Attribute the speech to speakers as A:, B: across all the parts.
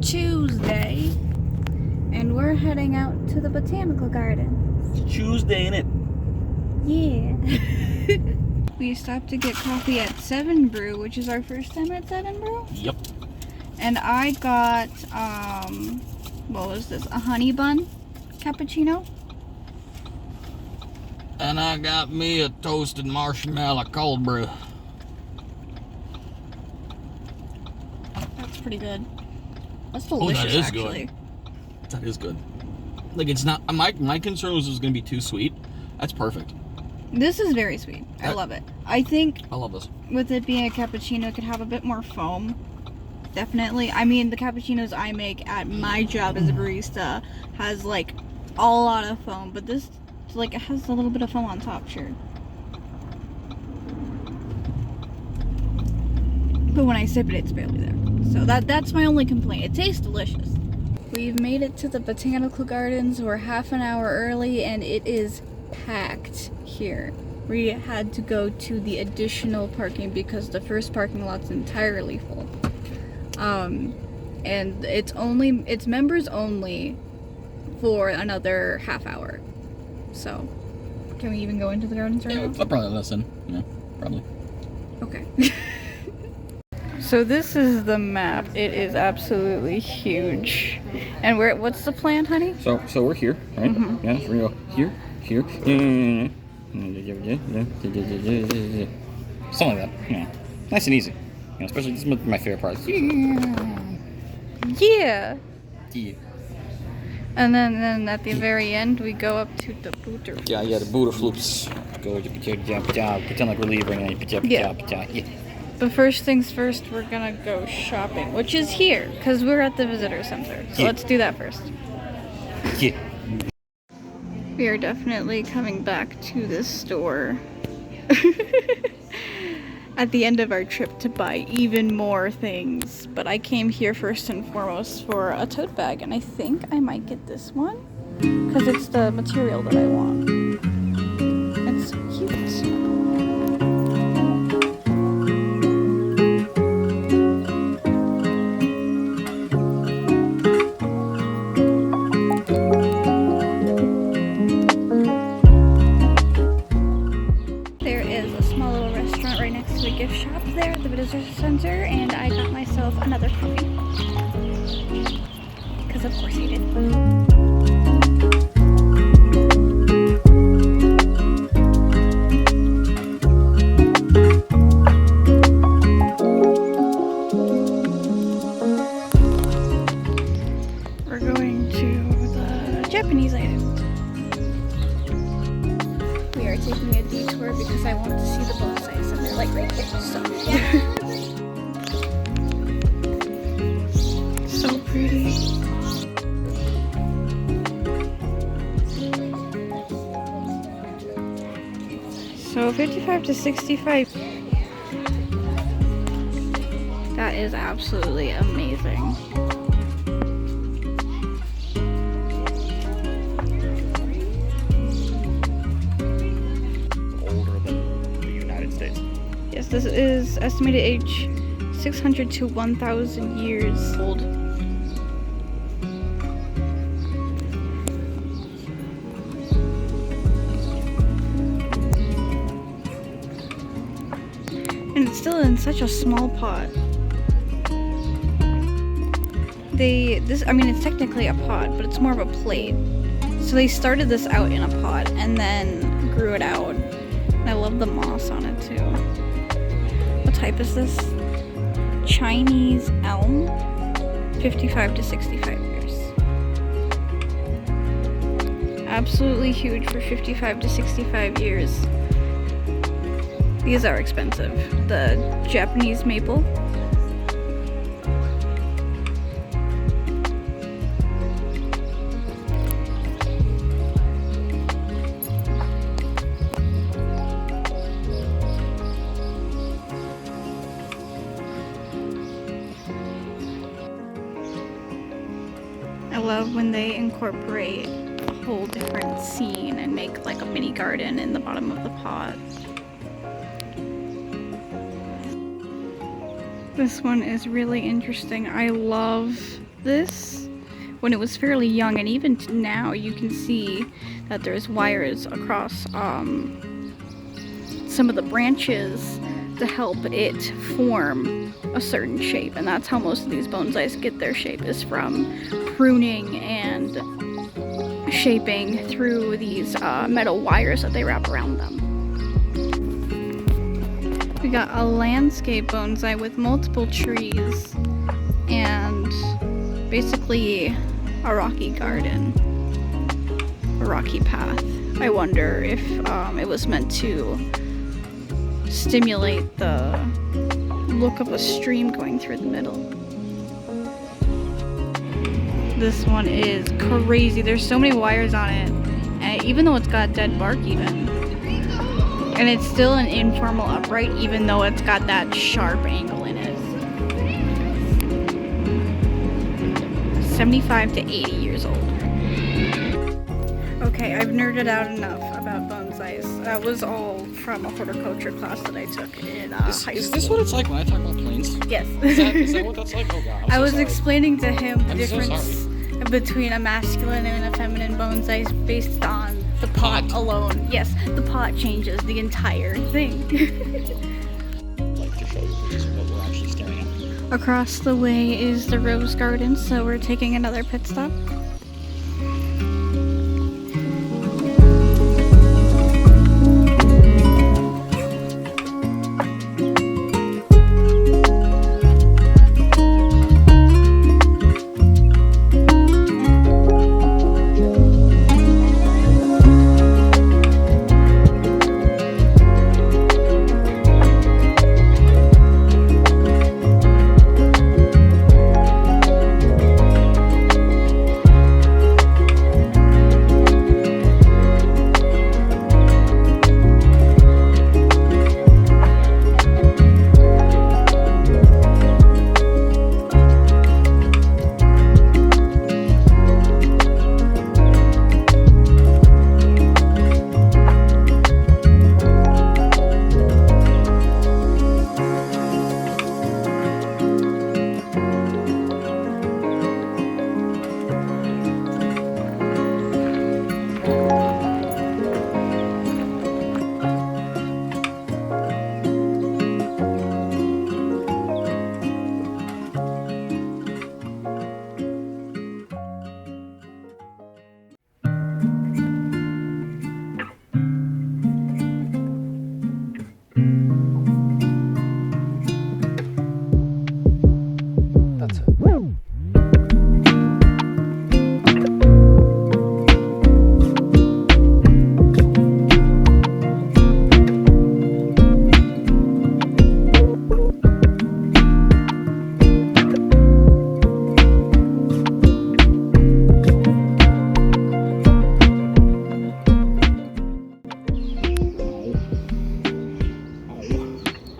A: Tuesday, and we're heading out to the botanical garden.
B: It's Tuesday, innit?
A: Yeah. We stopped to get coffee at 7 Brew, which is our first time at 7 Brew.
B: Yep.
A: And I got, what was this? A honey bun cappuccino.
B: And I got me a toasted marshmallow cold brew.
A: That's pretty good. That's delicious,
B: that is
A: actually.
B: Good. That is good. Like, it's not, my concern was it was going to be too sweet. That's perfect.
A: This is very sweet. I love it. I think
B: I love this. With
A: it being a cappuccino, it could have a bit more foam. Definitely. I mean, the cappuccinos I make at my job as a barista has, like, a lot of foam. But this, like, it has a little bit of foam on top, sure. But when I sip it, it's barely there. So that's my only complaint. It tastes delicious. We've made it to the botanical gardens. We're half an hour early, and it is packed here. We had to go to the additional parking because the first parking lot's entirely full. And it's members only for another half hour. So, can we even go into the gardens right now?
B: I'll probably listen. Yeah, probably.
A: Okay. So this is the map. It is absolutely huge. And what's the plan, honey?
B: So we're here, right?
A: Mm-hmm.
B: Yeah, so we're gonna go here. Something like that. Yeah. Nice and easy. Especially this is my favorite part.
A: Yeah.
B: Yeah.
A: And then at the very end we go up to the Buddha.
B: Yeah, the Buddha floops. Go pretend like we're leaving and yeah.
A: But first things first, we're gonna go shopping, which is here, because we're at the visitor center. So let's do that first.
B: Yeah.
A: We are definitely coming back to this store at the end of our trip to buy even more things. But I came here first and foremost for a tote bag, and I think I might get this one because it's the material that I want. It's so cute. Gift shop there at the visitor center, and I got myself another coffee because of course I did. We're going to the Japanese items. We are taking a detour because I want to see the bonsais, and they're like right here. So pretty. So 55 to 65. That is absolutely amazing. This is estimated age 600 to 1,000 years old. And it's still in such a small pot. I mean, it's technically a pot, but it's more of a plate. So they started this out in a pot and then grew it out. And I love the moss on it too. What type is this? Chinese elm, 55 to 65 years. Absolutely huge for 55 to 65 years. These are expensive. The Japanese maple. I love when they incorporate a whole different scene and make like a mini garden in the bottom of the pot. This one is really interesting. I love this when it was fairly young, and even now you can see that there's wires across some of the branches to help it form a certain shape, and that's how most of these bonsais get their shape, is from pruning and shaping through these metal wires that they wrap around them. We got a landscape bonsai with multiple trees and basically a rocky garden, a rocky path. I wonder if it was meant to stimulate the look of a stream going through the middle. This one is crazy. There's so many wires on it, and even though it's got dead bark even, and it's still an informal upright even though it's got that sharp angle in it. 75 to 80 years old. Okay, I've nerded out enough about bonsais. That was all from a horticulture class that I took in high school.
B: Is this what it's like when I talk about planes?
A: Yes.
B: Is that what that's like? Oh god.
A: I was explaining to him the
B: I'm so
A: difference between a masculine and a feminine bonsai based on the pot alone. Yes, the pot changes the entire thing.
B: I'd like to show you pictures of what we're actually staring at.
A: Across the way is the rose garden, so we're taking another pit stop.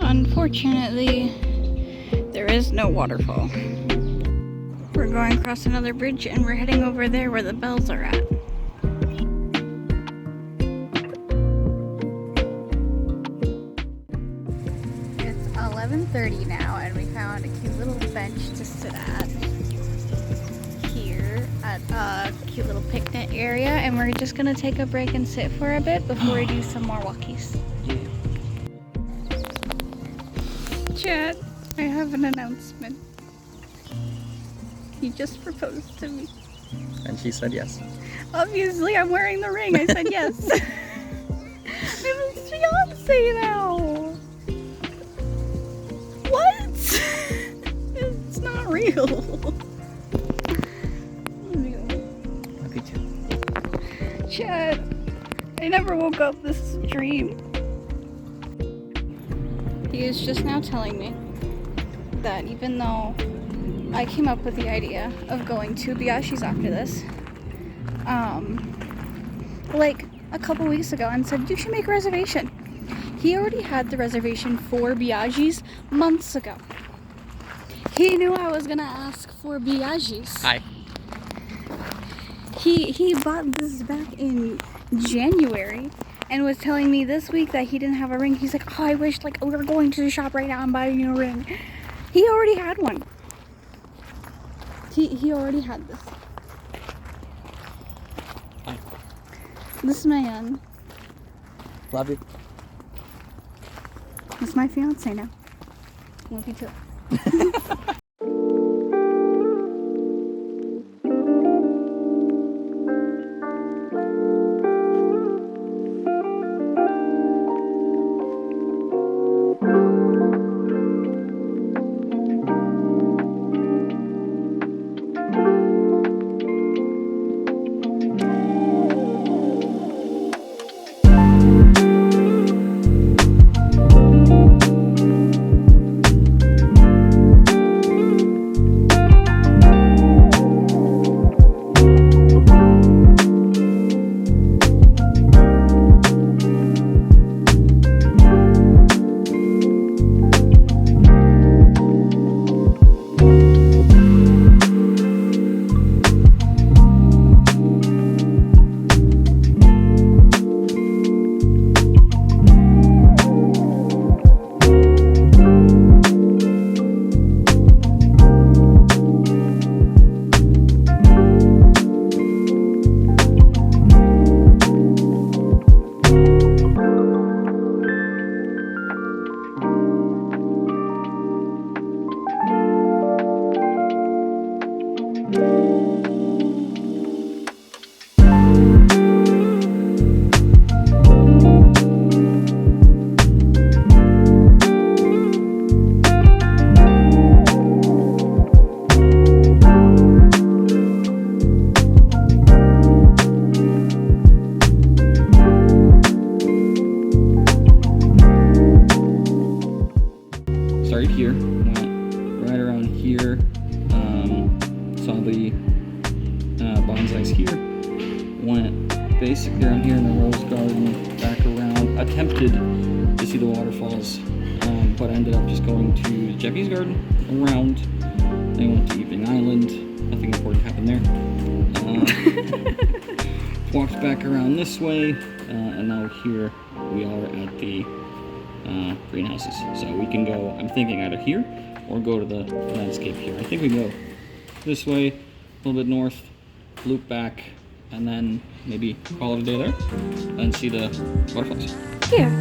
A: Unfortunately, there is no waterfall. We're going across another bridge and we're heading over there where the bells are at. It's 11:30 now and we found a cute little bench to sit at here at a cute little picnic area, and we're just gonna take a break and sit for a bit before we do some more walkies. Chad, I have an announcement. He just proposed to me.
B: And she said yes.
A: Obviously, I'm wearing the ring. I said yes. I'm his fiance now. What? It's not real.
B: Look at you.
A: Chad, I never woke up this dream. He is just now telling me that even though I came up with the idea of going to Biaggi's after this, like a couple weeks ago, and said you should make a reservation. He already had the reservation for Biaggi's months ago. He knew I was gonna ask for Biaggi's.
B: Hi.
A: He bought this back in January and was telling me this week that he didn't have a ring. He's like, oh, I wish like we were going to the shop right now and buying you a ring. He already had one. He already had this.
B: Hi.
A: This man.
B: Love you.
A: This is my fiance now. Love you too.
B: Started here, went right around here, saw the bonsais here, went basically around here in the rose garden, back around, attempted to see the waterfalls, but ended up just going to Jeffy's garden, around, then went to Evening Island, nothing important happened there. Walked back around this way, and now here we are at the greenhouses. So we can go, I'm thinking either here or go to the landscape here. I think we go this way, a little bit north, loop back, and then maybe call it a day there and see the waterfalls.
A: Yeah.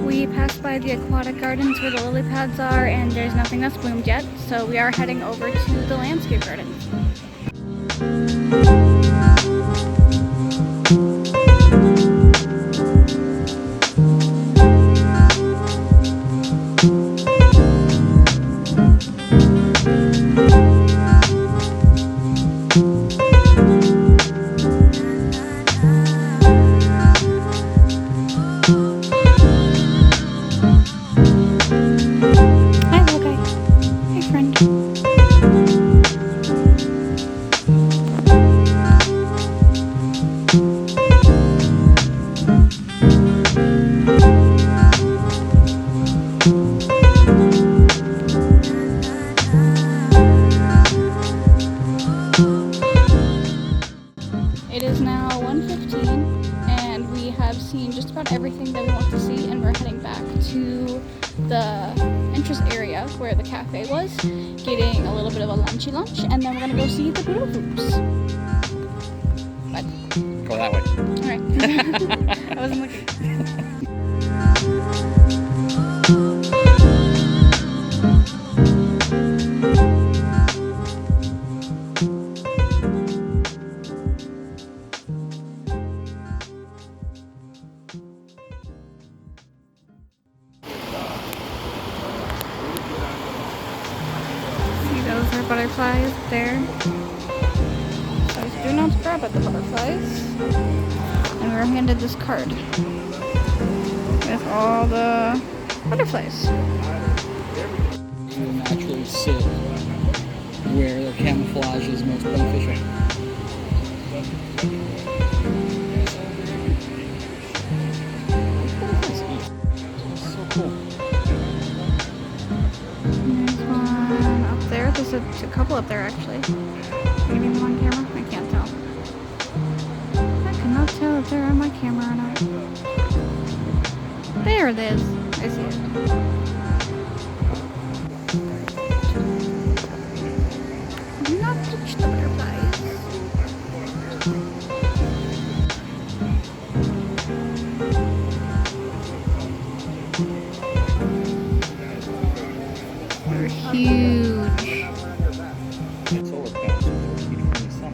A: We passed by the aquatic gardens where the lily pads are, and there's nothing that's bloomed yet, so we are heading over to the landscape gardens. Hi, little guy. Hey, friend. It is now 1:15, and we have seen just about everything that we want to see, and we're heading back to the entrance area where the cafe was, getting a little bit of a lunchy lunch, and then we're gonna go see the Buddha hoops. But
B: Go that way.
A: alright. I wasn't looking. See, those are butterflies there. do not grab at the butterflies. And we were handed this card with all the butterflies.
B: They will naturally sit where their camouflage is most beneficial. So cool.
A: There's one up there. There's a couple up there actually. Maybe them on camera? I can't tell. I cannot tell if they're on my camera or not. There it is. I see it. Do not touch the butterflies. They're huge.
B: Solar panels are huge from the sun.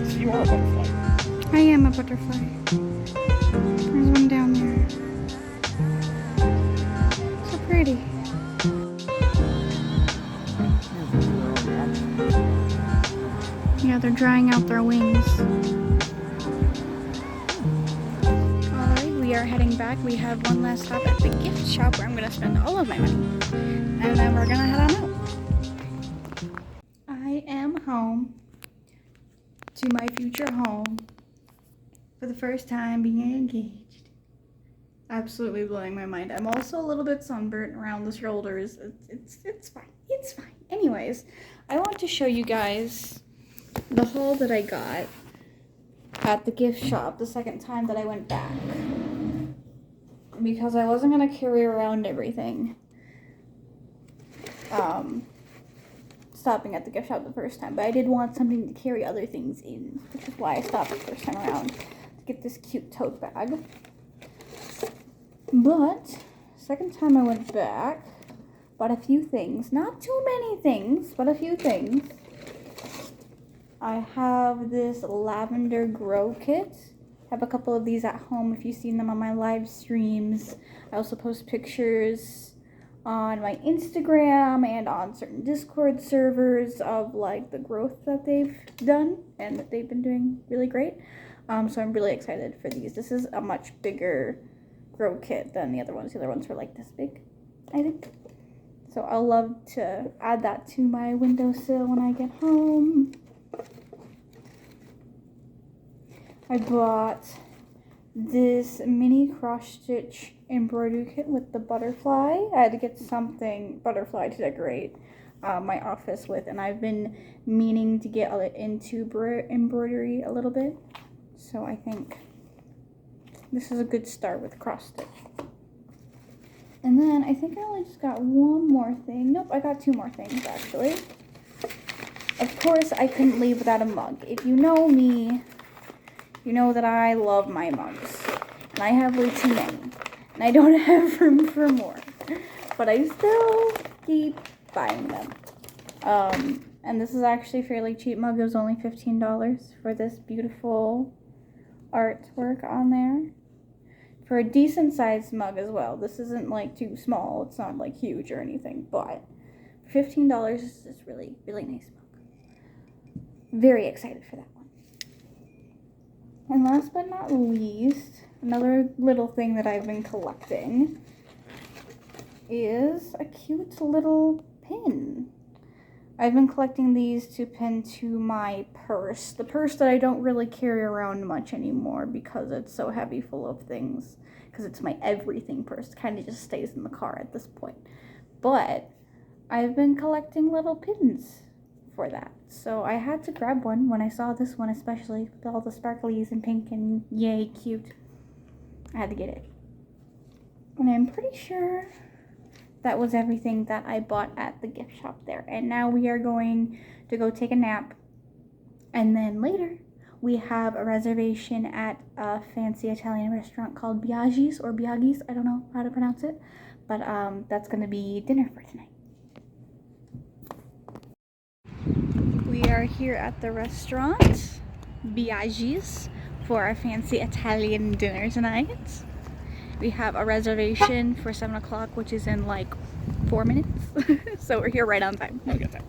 B: So you are a butterfly.
A: I am a butterfly. There's one down there. So pretty. Yeah, they're drying out their wings. Alright, we are heading back. We have one last stop at the gift shop where I'm going to spend all of my money. And then we're going to head on out. I am home to my future home for the first time being engaged. Absolutely blowing my mind. I'm also a little bit sunburnt around the shoulders. It's fine. It's fine. Anyways, I want to show you guys the haul that I got at the gift shop the second time that I went back. Because I wasn't going to carry around everything. Stopping at the gift shop the first time. But I did want something to carry other things in. Which is why I stopped the first time around. To get this cute tote bag. But, second time I went back, bought a few things. Not too many things, but a few things. I have this lavender grow kit. I have a couple of these at home if you've seen them on my live streams. I also post pictures on my Instagram and on certain Discord servers of like the growth that they've done and that they've been doing really great. So I'm really excited for these. This is a much bigger grow kit than the other ones. The other ones were like this big, I think. So I'll love to add that to my windowsill when I get home. I bought this mini cross-stitch embroidery kit with the butterfly. I had to get something butterfly to decorate my office with, and I've been meaning to get into embroidery a little bit. So I think this is a good start with cross-stitch. And then I think I only just got one more thing. Nope, I got two more things actually. Of course, I couldn't leave without a mug. If you know me, you know that I love my mugs. And I have way too many. And I don't have room for more. But I still keep buying them. And this is actually a fairly cheap mug. It was only $15 for this beautiful artwork on there. For a decent sized mug as well. This isn't like too small. It's not like huge or anything. But $15 is this really, really nice mug. Very excited for that one. And last but not least, another little thing that I've been collecting is a cute little pin. I've been collecting these to pin to my purse. The purse that I don't really carry around much anymore because it's so heavy full of things. Because it's my everything purse. It kind of just stays in the car at this point. But I've been collecting little pins for that. So I had to grab one when I saw this one, especially with all the sparklies and pink and yay cute. I had to get it. And I'm pretty sure that was everything that I bought at the gift shop there. And now we are going to go take a nap. And then later we have a reservation at a fancy Italian restaurant called Biaggi's or Biaggi's. I don't know how to pronounce it. But that's going to be dinner for tonight. We are here at the restaurant, Biaggi's, for our fancy Italian dinner tonight. We have a reservation for 7 o'clock, which is in like 4 minutes. So we're here right on time. We'll get there.